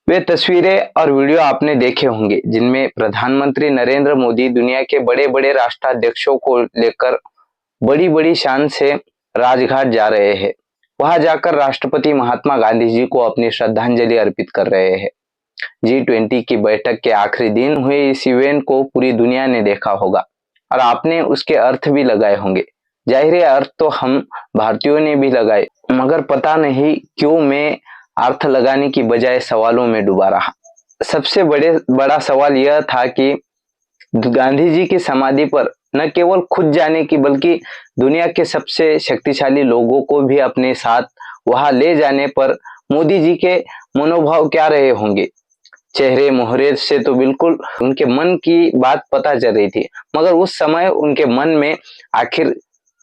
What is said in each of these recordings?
वे तस्वीरें और वीडियो आपने देखे होंगे जिनमें प्रधानमंत्री नरेंद्र मोदी दुनिया के बड़े बड़े राष्ट्राध्यक्षों को लेकर बड़ी बड़ी शान से राजघाट जा रहे हैं। वहां जाकर राष्ट्रपति महात्मा गांधी जी को अपनी श्रद्धांजलि अर्पित कर रहे हैं। G20 की बैठक के आखिरी दिन हुए इस इवेंट को पूरी दुनिया ने देखा होगा और आपने उसके अर्थ भी लगाए होंगे। जाहिर है अर्थ तो हम भारतीयों ने भी लगाए, मगर पता नहीं क्यों मैं अर्थ लगाने की बजाय सवालों में डूबा रहा। सबसे बड़ा सवाल यह था कि गांधी जी की समाधि पर न केवल खुद जाने की बल्कि दुनिया के सबसे शक्तिशाली लोगों को भी अपने साथ वहां ले जाने पर मोदी जी के मनोभाव क्या रहे होंगे। चेहरे मोहरे से तो बिल्कुल उनके मन की बात पता चल रही थी, मगर उस समय उनके मन में आखिर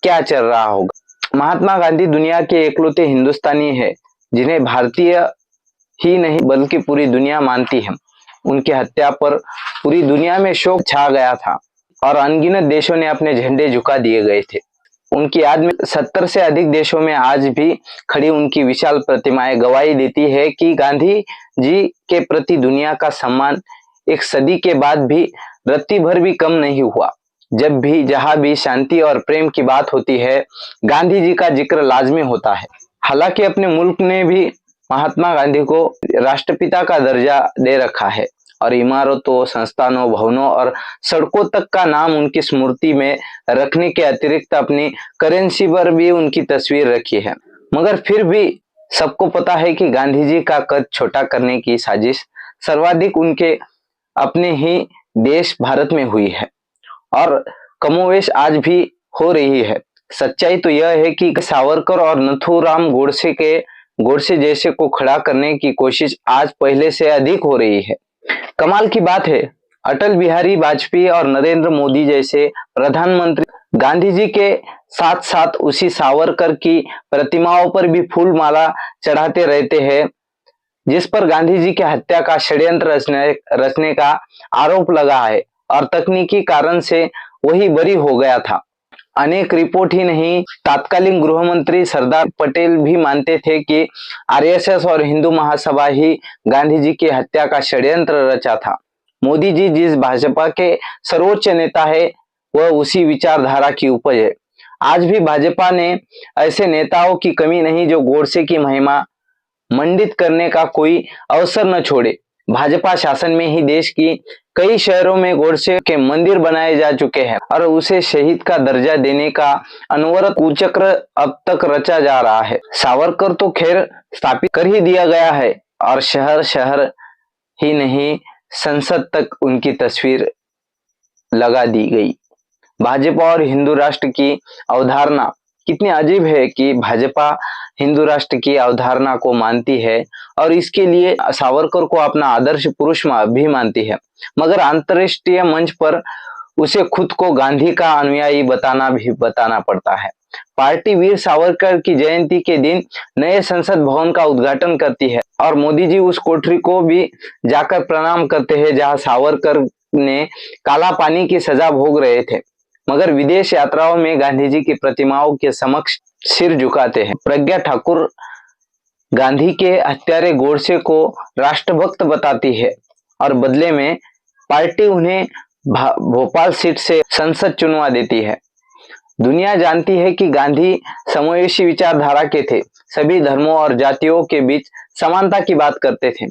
क्या चल रहा होगा। महात्मा गांधी दुनिया के इकलौते हिंदुस्तानी है जिन्हें भारतीय ही नहीं बल्कि पूरी दुनिया मानती है। उनकी हत्या पर पूरी दुनिया में शोक छा गया था और अनगिनत देशों ने अपने झंडे झुका दिए गए थे। उनकी याद में 70 से अधिक देशों में आज भी खड़ी उनकी विशाल प्रतिमाएं गवाही देती है कि गांधी जी के प्रति दुनिया का सम्मान एक सदी के बाद भी रत्ती भर भी कम नहीं हुआ। जब भी जहां भी शांति और प्रेम की बात होती है, गांधी जी का जिक्र लाजमी होता है। हालांकि अपने मुल्क ने भी महात्मा गांधी को राष्ट्रपिता का दर्जा दे रखा है और इमारतों, संस्थानों, भवनों और सड़कों तक का नाम उनकी स्मृति में रखने के अतिरिक्त अपनी करेंसी पर भी उनकी तस्वीर रखी है। मगर फिर भी सबको पता है कि गांधी जी का कद छोटा करने की साजिश सर्वाधिक उनके अपने ही देश भारत में हुई है और कमोवेश आज भी हो रही है। सच्चाई तो यह है कि सावरकर और नथुराम गोडसे जैसे को खड़ा करने की कोशिश आज पहले से अधिक हो रही है। कमाल की बात है, अटल बिहारी वाजपेयी और नरेंद्र मोदी जैसे प्रधानमंत्री गांधी जी के साथ साथ उसी सावरकर की प्रतिमाओं पर भी फूल माला चढ़ाते रहते हैं, जिस पर गांधी जी की हत्या का षड्यंत्र रचने का आरोप लगा है और तकनीकी कारण से वही बरी हो गया था। अनेक रिपोर्ट ही नहीं, तत्कालीन गृह मंत्री सरदार पटेल भी मानते थे कि आरएसएस और हिंदू महासभा ही गांधी जी की हत्या का षड्यंत्र रचा था। मोदी जी जिस भाजपा के सर्वोच्च नेता है वह उसी विचारधारा की उपज है। आज भी भाजपा ने ऐसे नेताओं की कमी नहीं जो गोडसे की महिमा मंडित करने का कोई अवसर न छोड़े। भाजपा शासन में ही देश की कई शहरों में गोडसे के मंदिर बनाए जा चुके हैं और उसे शहीद का दर्जा देने का अनवरत कुचक्र अब तक रचा जा रहा है। सावरकर तो खैर स्थापित कर ही दिया गया है और शहर शहर ही नहीं संसद तक उनकी तस्वीर लगा दी गई। भाजपा और हिंदू राष्ट्र की अवधारणा कितनी अजीब है कि भाजपा हिंदू राष्ट्र की अवधारणा को मानती है और इसके लिए सावरकर को अपना आदर्श पुरुष भी मानती है, मगर अंतर्राष्ट्रीय मंच पर उसे खुद को गांधी का अनुयायी बताना पड़ता है। पार्टी वीर सावरकर की जयंती के दिन नए संसद भवन का उद्घाटन करती है और मोदी जी उस कोठरी को भी जाकर प्रणाम करते हैं जहां सावरकर ने काला पानी की सजा भोग रहे थे, मगर विदेश यात्राओं में गांधी जी की प्रतिमाओं के समक्ष सिर झुकाते हैं। प्रज्ञा ठाकुर गांधी के हत्यारे गोडसे को राष्ट्रभक्त बताती है और बदले में पार्टी उन्हें भोपाल सीट से संसद चुनवा देती है। दुनिया जानती है कि गांधी समावेशी विचारधारा के थे, सभी धर्मों और जातियों के बीच समानता की बात करते थे।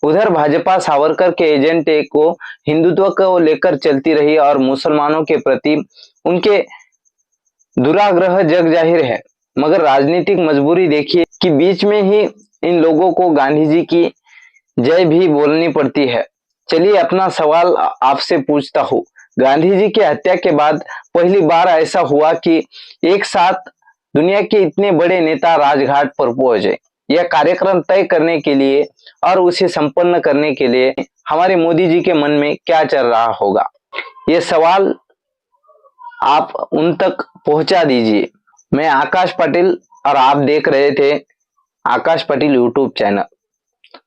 उधर भाजपा सावरकर के एजेंडे को हिंदुत्व को लेकर चलती रही और मुसलमानों के प्रति उनके दुराग्रह जग जाहिर है, मगर राजनीतिक मजबूरी देखिए कि बीच में ही इन लोगों को गांधी जी की जय भी बोलनी पड़ती है। चलिए अपना सवाल आपसे पूछता हूँ, गांधी जी की हत्या के बाद पहली बार ऐसा हुआ कि एक साथ दुनिया के इतने बड़े नेता राजघाट पर पहुंचे। यह कार्यक्रम तय करने के लिए और उसे संपन्न करने के लिए हमारे मोदी जी के मन में क्या चल रहा होगा, ये सवाल आप उन तक पहुंचा दीजिए। मैं आकाश पाटिल और आप देख रहे थे आकाश पाटिल यूट्यूब चैनल।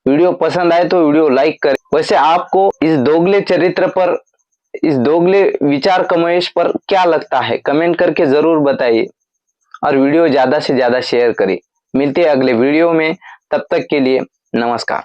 वीडियो पसंद आए तो वीडियो लाइक करें। वैसे आपको इस दोगले चरित्र पर, इस दोगले विचार कमोवेश पर क्या लगता है, कमेंट करके जरूर बताइए और वीडियो ज्यादा से ज्यादा शेयर करें। मिलते हैं अगले वीडियो में, तब तक के लिए नमस्कार।